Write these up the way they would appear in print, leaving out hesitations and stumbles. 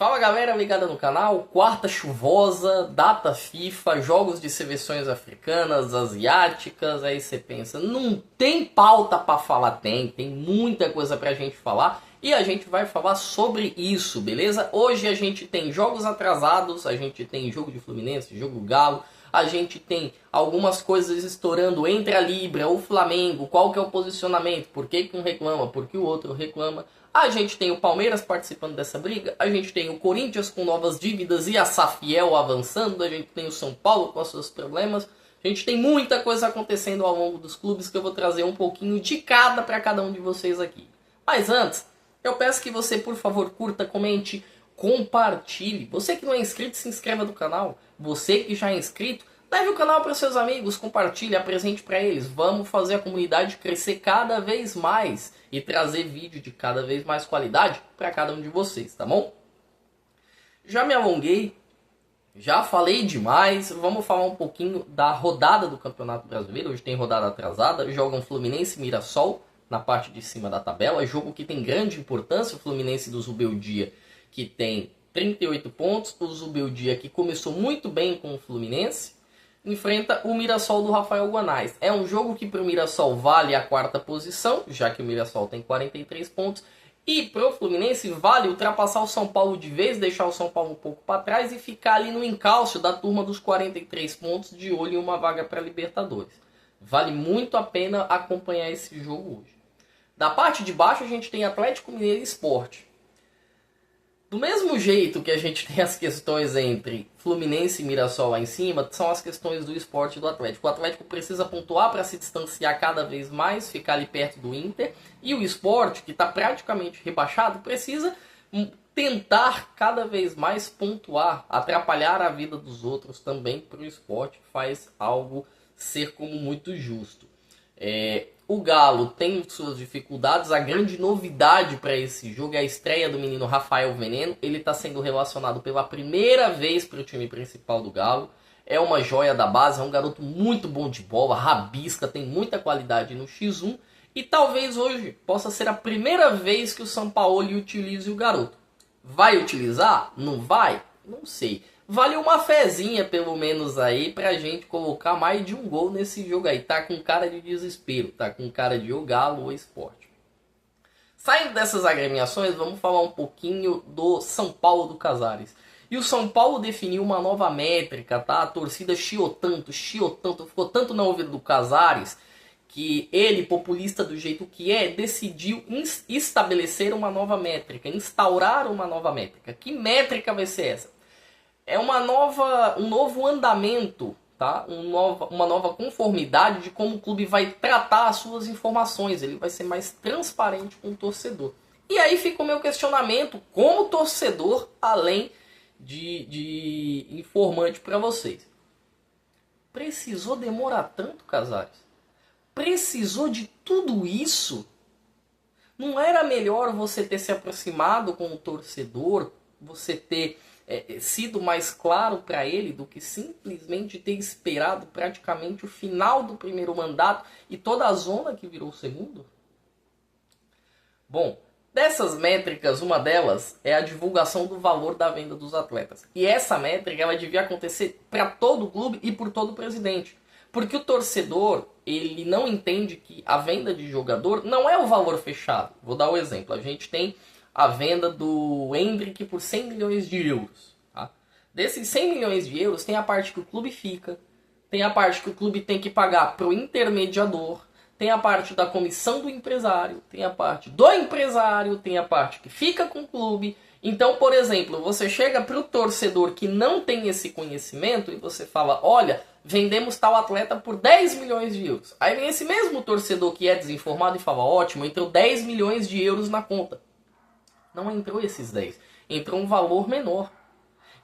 Fala galera ligada no canal, quarta chuvosa, data FIFA, jogos de seleções africanas, asiáticas, aí você pensa, não tem pauta pra falar? Tem muita coisa pra gente falar e a gente vai falar sobre isso, beleza? Hoje a gente tem jogos atrasados, a gente tem jogo de Fluminense, jogo Galo, a gente tem algumas coisas estourando entre a Libra, o Flamengo, qual que é o posicionamento, por que um reclama, por que o outro reclama. A gente tem o Palmeiras participando dessa briga, a gente tem o Corinthians com novas dívidas e a Safiel avançando, a gente tem o São Paulo com os seus problemas, a gente tem muita coisa acontecendo ao longo dos clubes que eu vou trazer um pouquinho de cada para cada um de vocês aqui. Mas antes, eu peço que você, por favor, curta, comente, compartilhe. Você que não é inscrito, se inscreva no canal. Você que já é inscrito, leve o canal para seus amigos, compartilhe, apresente para eles. Vamos fazer a comunidade crescer cada vez mais e trazer vídeo de cada vez mais qualidade para cada um de vocês, tá bom? Já me alonguei, já falei demais, vamos falar um pouquinho da rodada do Campeonato Brasileiro. Hoje tem rodada atrasada, jogam Fluminense e Mirassol na parte de cima da tabela, jogo que tem grande importância, o Fluminense do Zubeldia, que tem 38 pontos, o Zubeldia que começou muito bem com o Fluminense, enfrenta o Mirassol do Rafael Guanais. É um jogo que para o Mirassol vale a quarta posição, já que o Mirassol tem 43 pontos. E para o Fluminense vale ultrapassar o São Paulo de vez, deixar o São Paulo um pouco para trás e ficar ali no encalço da turma dos 43 pontos, de olho em uma vaga para Libertadores. Vale muito a pena acompanhar esse jogo hoje. Da parte de baixo a gente tem Atlético Mineiro e Sport. Do mesmo jeito que a gente tem as questões entre Fluminense e Mirassol lá em cima, são as questões do Sport e do Atlético. O Atlético precisa pontuar para se distanciar cada vez mais, ficar ali perto do Inter. E o Sport, que está praticamente rebaixado, precisa tentar cada vez mais pontuar, atrapalhar a vida dos outros também para o Sport, faz algo ser como muito justo. O Galo tem suas dificuldades, a grande novidade para esse jogo é a estreia do menino Rafael Veneno. Ele está sendo relacionado pela primeira vez para o time principal do Galo. É uma joia da base, é um garoto muito bom de bola, rabisca, tem muita qualidade no X1. E talvez hoje possa ser a primeira vez que o Sampaoli utilize o garoto. Vai utilizar? Não vai? Não sei. Vale uma fezinha, pelo menos, aí, pra gente colocar mais de um gol nesse jogo aí. Tá com cara de desespero, tá com cara de o Galo ou Sport. Saindo dessas agremiações, vamos falar um pouquinho do São Paulo do Casares. E o São Paulo definiu uma nova métrica, tá? A torcida chiou tanto, ficou tanto na ouvido do Casares, que ele, populista do jeito que é, decidiu estabelecer uma nova métrica, instaurar uma nova métrica. Que métrica vai ser essa? É um novo andamento, tá? Uma nova conformidade de como o clube vai tratar as suas informações. Ele vai ser mais transparente com o torcedor. E aí fica o meu questionamento como torcedor, além de informante para vocês. Precisou demorar tanto, Casares? Precisou de tudo isso? Não era melhor você ter se aproximado com o torcedor, você ter sido mais claro para ele do que simplesmente ter esperado praticamente o final do primeiro mandato e toda a zona que virou o segundo? Bom, dessas métricas, uma delas é a divulgação do valor da venda dos atletas. E essa métrica ela devia acontecer para todo o clube e por todo o presidente. Porque o torcedor, ele não entende que a venda de jogador não é o valor fechado. Vou dar um exemplo. A gente tem a venda do Endrick por 100 milhões de euros. Tá? Desses 100 milhões de euros, tem a parte que o clube fica, tem a parte que o clube tem que pagar para o intermediador, tem a parte da comissão do empresário, tem a parte do empresário, tem a parte que fica com o clube. Então, por exemplo, você chega para o torcedor que não tem esse conhecimento e você fala, olha, vendemos tal atleta por 10 milhões de euros. Aí vem esse mesmo torcedor que é desinformado e fala, ótimo, entrou 10 milhões de euros na conta. Não entrou esses 10, entrou um valor menor.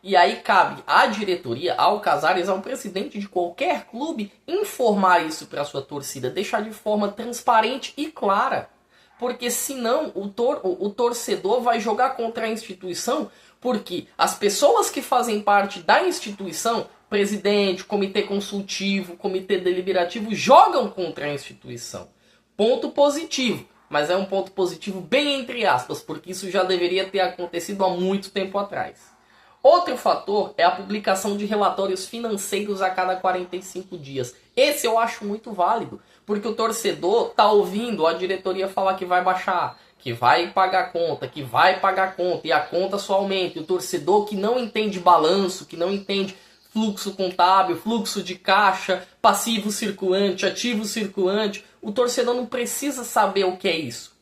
E aí cabe à diretoria, ao Casares, ao presidente de qualquer clube, informar isso para a sua torcida, deixar de forma transparente e clara. Porque senão o torcedor vai jogar contra a instituição, porque as pessoas que fazem parte da instituição, presidente, comitê consultivo, comitê deliberativo, jogam contra a instituição. Ponto positivo. mas é um ponto positivo bem entre aspas, porque isso já deveria ter acontecido há muito tempo atrás. Outro fator é a publicação de relatórios financeiros a cada 45 dias. Esse eu acho muito válido, porque o torcedor está ouvindo a diretoria falar que vai baixar, que vai pagar conta, que vai pagar conta, e a conta só aumenta. E o torcedor que não entende balanço, que não entende fluxo contábil, fluxo de caixa, passivo circulante, ativo circulante, o torcedor não precisa saber o que é isso.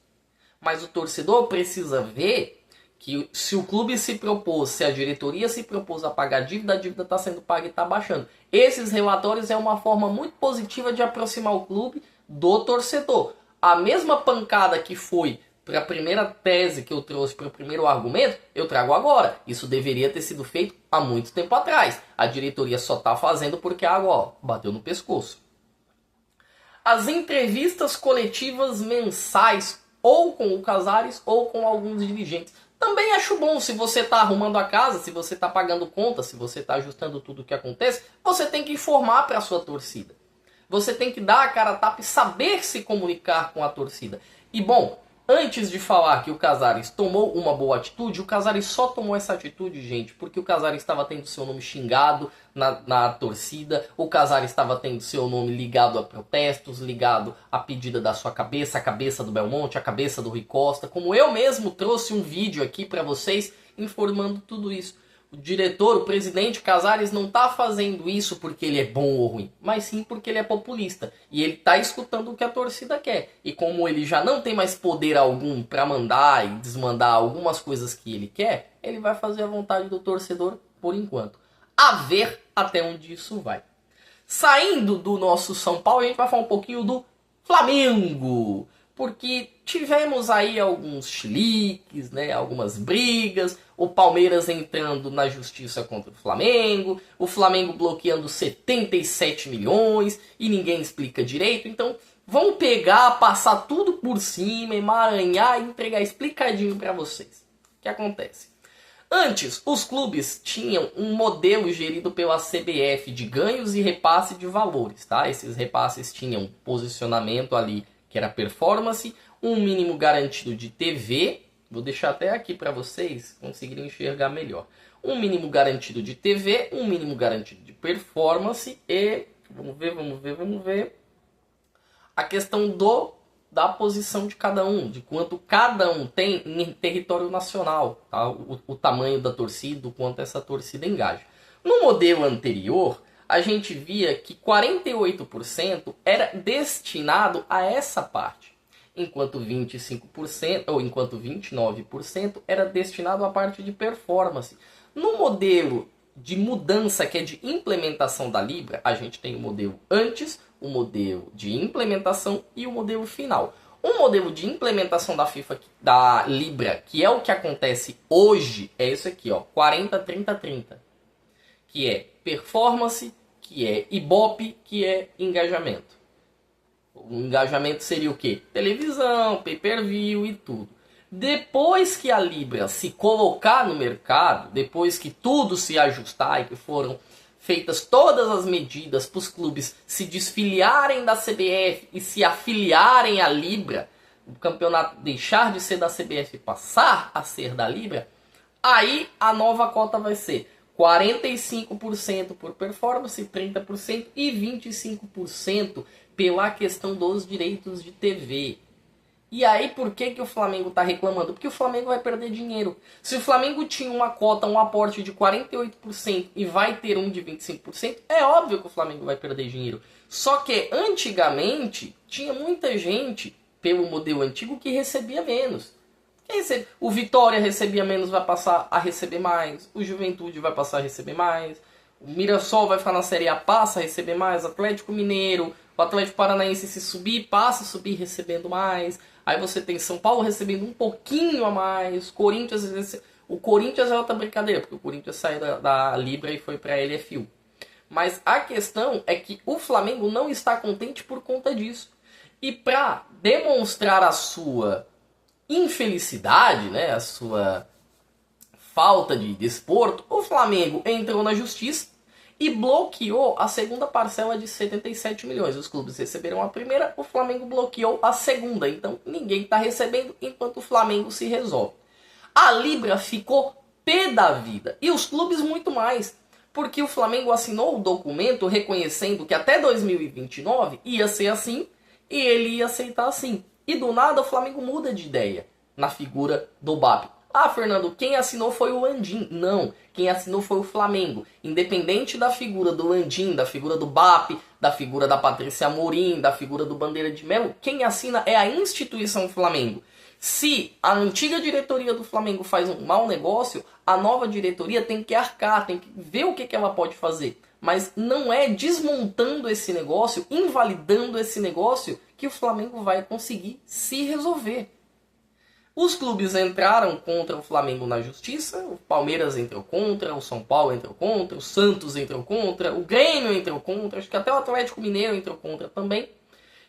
Mas o torcedor precisa ver que se o clube se propôs, se a diretoria se propôs a pagar a dívida está sendo paga e está baixando. Esses relatórios é uma forma muito positiva de aproximar o clube do torcedor. A mesma pancada que foi para a primeira tese que eu trouxe, para o primeiro argumento, eu trago agora. Isso deveria ter sido feito há muito tempo atrás. A diretoria só está fazendo porque a água bateu no pescoço. As entrevistas coletivas mensais, ou com o Casares, ou com alguns dirigentes. Também acho bom, se você está arrumando a casa, se você está pagando conta, se você está ajustando tudo o que acontece, você tem que informar para a sua torcida. Você tem que dar a cara a tapa e saber se comunicar com a torcida. E bom, antes de falar que o Casares tomou uma boa atitude, o Casares só tomou essa atitude, gente, porque o Casares estava tendo seu nome xingado na torcida, o Casares estava tendo seu nome ligado a protestos, ligado à pedida da sua cabeça, a cabeça do Belmonte, a cabeça do Rui Costa, como eu mesmo trouxe um vídeo aqui para vocês informando tudo isso. O diretor, o presidente Casares não está fazendo isso porque ele é bom ou ruim, mas sim porque ele é populista. E ele está escutando o que a torcida quer. E como ele já não tem mais poder algum para mandar e desmandar algumas coisas que ele quer, ele vai fazer a vontade do torcedor por enquanto. A ver até onde isso vai. Saindo do nosso São Paulo, a gente vai falar um pouquinho do Flamengo. Porque tivemos aí alguns chiliques, né, algumas brigas, o Palmeiras entrando na justiça contra o Flamengo bloqueando 77 milhões e ninguém explica direito. Então vamos pegar, passar tudo por cima, emaranhar e entregar explicadinho para vocês. O que acontece? Antes, os clubes tinham um modelo gerido pela CBF de ganhos e repasse de valores, tá? Esses repasses tinham posicionamento ali, que era performance, um mínimo garantido de TV, vou deixar até aqui para vocês conseguirem enxergar melhor. Um mínimo garantido de TV, um mínimo garantido de performance e, vamos ver, a questão da posição de cada um, de quanto cada um tem em território nacional, tá? O tamanho da torcida, o quanto essa torcida engaja. No modelo anterior, a gente via que 48% era destinado a essa parte, enquanto 25% ou enquanto 29% era destinado à parte de performance. No modelo de mudança, que é de implementação da Libra, a gente tem o modelo antes, o modelo de implementação e o modelo final. O modelo de implementação da FIFA, da Libra, que é o que acontece hoje, é isso aqui, ó, 40-30-30. Que é performance, que é Ibope, que é engajamento. O engajamento seria o quê? Televisão, pay-per-view e tudo. Depois que a Libra se colocar no mercado, depois que tudo se ajustar e que foram feitas todas as medidas para os clubes se desfiliarem da CBF e se afiliarem à Libra, o campeonato deixar de ser da CBF e passar a ser da Libra, aí a nova cota vai ser 45% por performance, 30% e 25% pela questão dos direitos de TV. E aí por que o Flamengo está reclamando? Porque o Flamengo vai perder dinheiro. Se o Flamengo tinha uma cota, um aporte de 48% e vai ter um de 25%, é óbvio que o Flamengo vai perder dinheiro. Só que antigamente tinha muita gente, pelo modelo antigo, que recebia menos. O Vitória recebia menos, vai passar a receber mais. O Juventude vai passar a receber mais. O Mirassol vai ficar na Série A, passa a receber mais. Atlético Mineiro, o Atlético Paranaense se subir, passa a subir recebendo mais. Aí você tem São Paulo recebendo um pouquinho a mais. O Corinthians é outra brincadeira, porque o Corinthians saiu da Libra e foi para a LFU. Mas a questão é que o Flamengo não está contente por conta disso. E para demonstrar a sua infelicidade, né, a sua falta de desporto, o Flamengo entrou na justiça e bloqueou a segunda parcela de 77 milhões. Os clubes receberam a primeira, o Flamengo bloqueou a segunda. Então ninguém está recebendo enquanto o Flamengo se resolve. A Libra ficou pé da vida e os clubes muito mais. Porque o Flamengo assinou o documento reconhecendo que até 2029 ia ser assim e ele ia aceitar assim. E do nada o Flamengo muda de ideia na figura do BAP. Ah, Fernando, quem assinou foi o Landim. Não, quem assinou foi o Flamengo. Independente da figura do Landim, da figura do BAP, da figura da Patrícia Amorim, da figura do Bandeira de Melo, quem assina é a instituição Flamengo. Se a antiga diretoria do Flamengo faz um mau negócio, a nova diretoria tem que arcar, tem que ver o que ela pode fazer. Mas não é desmontando esse negócio, invalidando esse negócio, que o Flamengo vai conseguir se resolver. Os clubes entraram contra o Flamengo na justiça, o Palmeiras entrou contra, o São Paulo entrou contra, o Santos entrou contra, o Grêmio entrou contra, acho que até o Atlético Mineiro entrou contra também.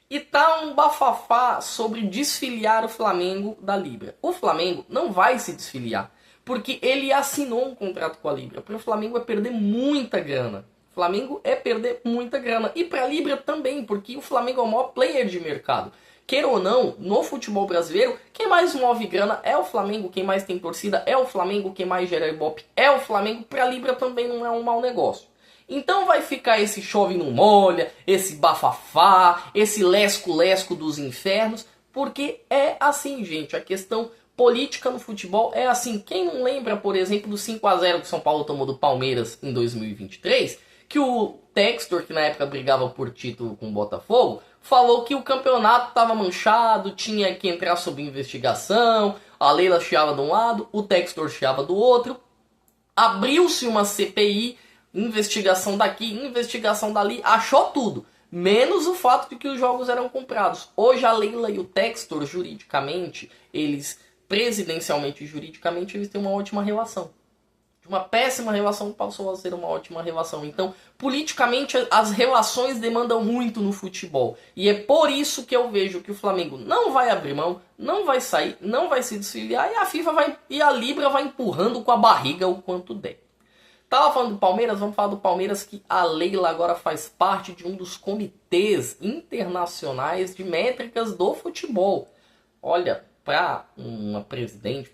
E tá um bafafá sobre desfiliar o Flamengo da Libra. O Flamengo não vai se desfiliar, porque ele assinou um contrato com a Libra. Para o Flamengo é perder muita grana. O Flamengo é perder muita grana. E para a Libra também, porque o Flamengo é o maior player de mercado. Queira ou não, no futebol brasileiro, quem mais move grana é o Flamengo, quem mais tem torcida é o Flamengo, quem mais gera ibope é o Flamengo. Para a Libra também não é um mau negócio. Então vai ficar esse chove não molha, esse bafafá, esse lesco-lesco dos infernos, porque é assim, gente. A questão política no futebol é assim. Quem não lembra, por exemplo, do 5-0 que o São Paulo tomou do Palmeiras em 2023, que o Textor, que na época brigava por título com o Botafogo, falou que o campeonato estava manchado, tinha que entrar sob investigação, a Leila chiava de um lado, o Textor chiava do outro, abriu-se uma CPI, investigação daqui, investigação dali, achou tudo. Menos o fato de que os jogos eram comprados. Hoje a Leila e o Textor, juridicamente, presidencialmente e juridicamente, eles têm uma ótima relação. De uma péssima relação passou a ser uma ótima relação. Então, politicamente, as relações demandam muito no futebol. E é por isso que eu vejo que o Flamengo não vai abrir mão, não vai sair, não vai se desfiliar, e a FIFA e a Libra vai empurrando com a barriga o quanto der. Tava falando do Palmeiras, vamos falar do Palmeiras, que a Leila agora faz parte de um dos comitês internacionais de métricas do futebol. Olha, para um presidente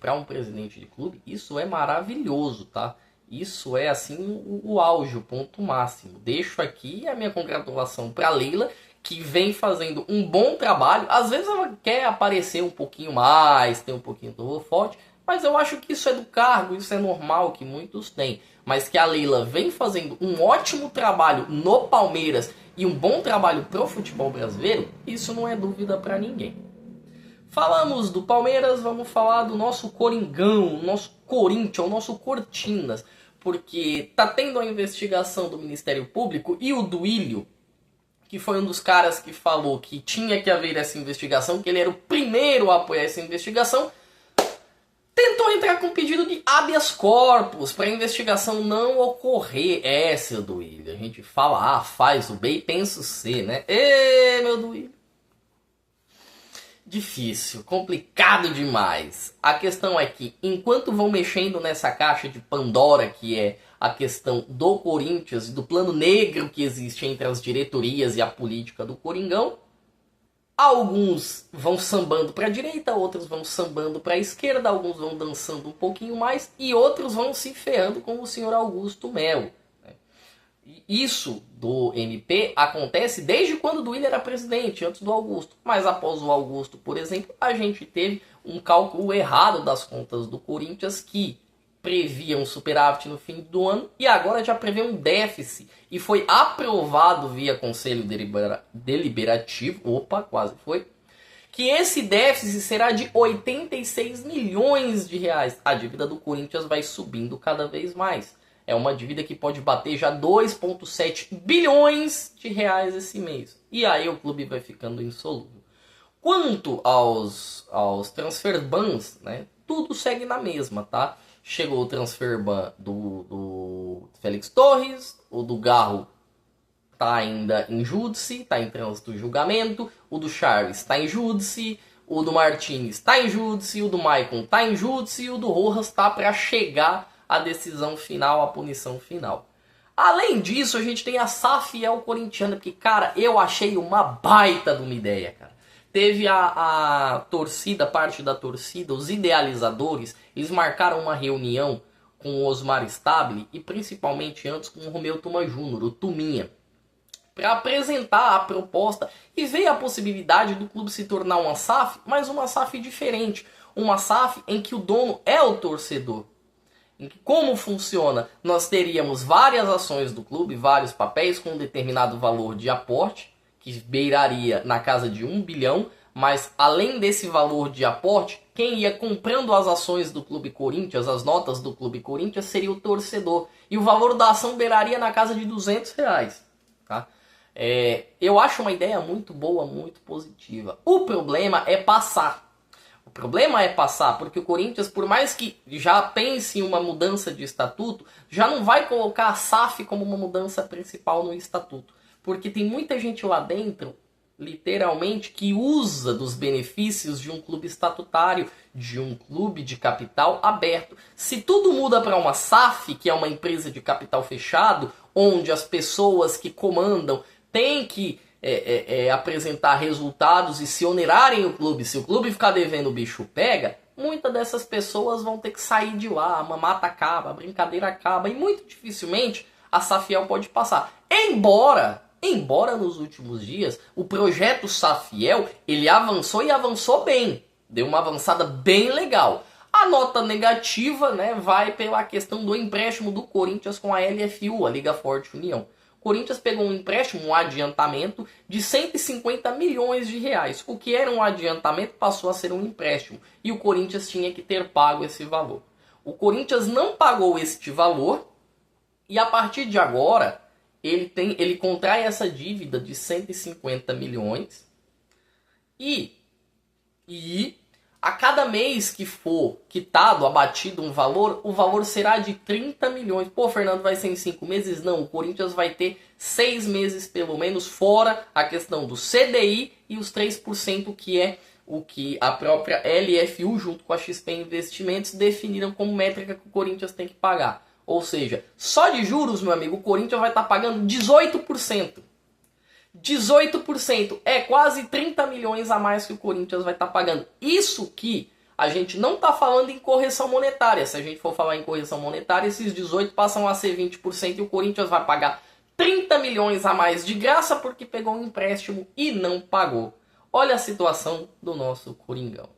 de clube, isso é maravilhoso, tá? Isso é assim o auge, o ponto máximo. Deixo aqui a minha congratulação para a Leila, que vem fazendo um bom trabalho. Às vezes ela quer aparecer um pouquinho mais, ter um pouquinho do forte, mas eu acho que isso é do cargo, isso é normal que muitos têm. Mas que a Leila vem fazendo um ótimo trabalho no Palmeiras e um bom trabalho pro futebol brasileiro, isso não é dúvida para ninguém. Falamos do Palmeiras, vamos falar do nosso Coringão, nosso Corinthians, o nosso Cortinas. Porque tá tendo a investigação do Ministério Público e o Duílio, que foi um dos caras que falou que tinha que haver essa investigação, que ele era o primeiro a apoiar essa investigação, tentou entrar com um pedido de habeas corpus para a investigação não ocorrer. Seu Duílio, a gente fala A, faz o B e pensa o C, né? Meu Duílio. Difícil, complicado demais. A questão é que, enquanto vão mexendo nessa caixa de Pandora, que é a questão do Corinthians e do plano negro que existe entre as diretorias e a política do Coringão, alguns vão sambando para a direita, outros vão sambando para a esquerda, alguns vão dançando um pouquinho mais e outros vão se ferrando com o senhor Augusto Melo. Isso do MP acontece desde quando o Duílio era presidente, antes do Augusto. Mas após o Augusto, por exemplo, a gente teve um cálculo errado das contas do Corinthians que previa um superávit no fim do ano e agora já prevê um déficit. E foi aprovado via Conselho Deliberativo, quase foi, que esse déficit será de 86 milhões de reais. A dívida do Corinthians vai subindo cada vez mais. É uma dívida que pode bater já 2,7 bilhões de reais esse mês. E aí o clube vai ficando insolúvel. Quanto aos transfer bans, né, tudo segue na mesma, tá? Chegou o transfer ban do Félix Torres, o do Garro tá ainda em júdice, tá em trânsito de julgamento, o do Charles tá em júdice, o do Martínez tá em júdice, o do Maicon tá em júdice e o do Rojas tá para chegar a decisão final, a punição final. Além disso, a gente tem a Safiel corintiana, que, cara, eu achei uma baita de uma ideia, cara. Teve a torcida, parte da torcida, os idealizadores, eles marcaram uma reunião com o Osmar Stabile e principalmente antes com o Romeu Tuma Júnior, o Tuminha, para apresentar a proposta e ver a possibilidade do clube se tornar uma SAF, mas uma SAF diferente. Uma SAF em que o dono é o torcedor. Como funciona? Nós teríamos várias ações do clube, vários papéis com um determinado valor de aporte, que beiraria na casa de 1 bilhão, mas além desse valor de aporte, quem ia comprando as ações do Clube Corinthians, as notas do Clube Corinthians, seria o torcedor. E o valor da ação beiraria na casa de R$200. Tá? Eu acho uma ideia muito boa, muito positiva. O problema é passar. O problema é passar, porque o Corinthians, por mais que já pense em uma mudança de estatuto, já não vai colocar a SAF como uma mudança principal no estatuto. Porque tem muita gente lá dentro, literalmente, que usa dos benefícios de um clube estatutário, de um clube de capital aberto. Se tudo muda para uma SAF, que é uma empresa de capital fechado, onde as pessoas que comandam têm que apresentar resultados e se onerarem o clube, se o clube ficar devendo, o bicho pega, muitas dessas pessoas vão ter que sair de lá, a mamata acaba, a brincadeira acaba, e muito dificilmente a Safiel pode passar. Embora nos últimos dias o projeto Safiel, ele avançou e avançou bem, deu uma avançada bem legal. A nota negativa, né, vai pela questão do empréstimo do Corinthians com a LFU, a Liga Forte União. O Corinthians pegou um empréstimo, um adiantamento de 150 milhões de reais. O que era um adiantamento passou a ser um empréstimo. E o Corinthians tinha que ter pago esse valor. O Corinthians não pagou este valor e a partir de agora ele contrai essa dívida de 150 milhões e a cada mês que for quitado, abatido um valor, o valor será de 30 milhões. Pô, Fernando, vai ser em 5 meses? Não, o Corinthians vai ter 6 meses pelo menos, fora a questão do CDI e os 3%, que é o que a própria LFU, junto com a XP Investimentos, definiram como métrica que o Corinthians tem que pagar. Ou seja, só de juros, meu amigo, o Corinthians vai estar pagando 18%. 18% é quase 30 milhões a mais que o Corinthians vai estar pagando. Isso que a gente não está falando em correção monetária. Se a gente for falar em correção monetária, esses 18 passam a ser 20% e o Corinthians vai pagar 30 milhões a mais de graça porque pegou um empréstimo e não pagou. Olha a situação do nosso Coringão.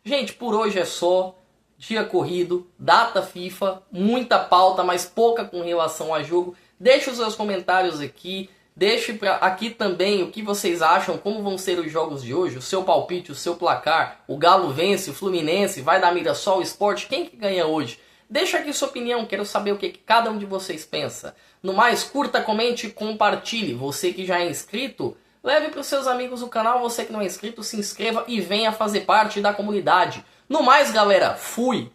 Gente, por hoje é só. Dia corrido, data FIFA, muita pauta, mas pouca com relação a jogo. Deixe os seus comentários aqui. Deixe aqui também o que vocês acham, como vão ser os jogos de hoje, o seu palpite, o seu placar, o Galo vence, o Fluminense, vai dar Mirassol, o Sport, quem que ganha hoje? Deixa aqui sua opinião, quero saber o que cada um de vocês pensa. No mais, curta, comente e compartilhe. Você que já é inscrito, leve para os seus amigos o canal, você que não é inscrito, se inscreva e venha fazer parte da comunidade. No mais, galera, fui!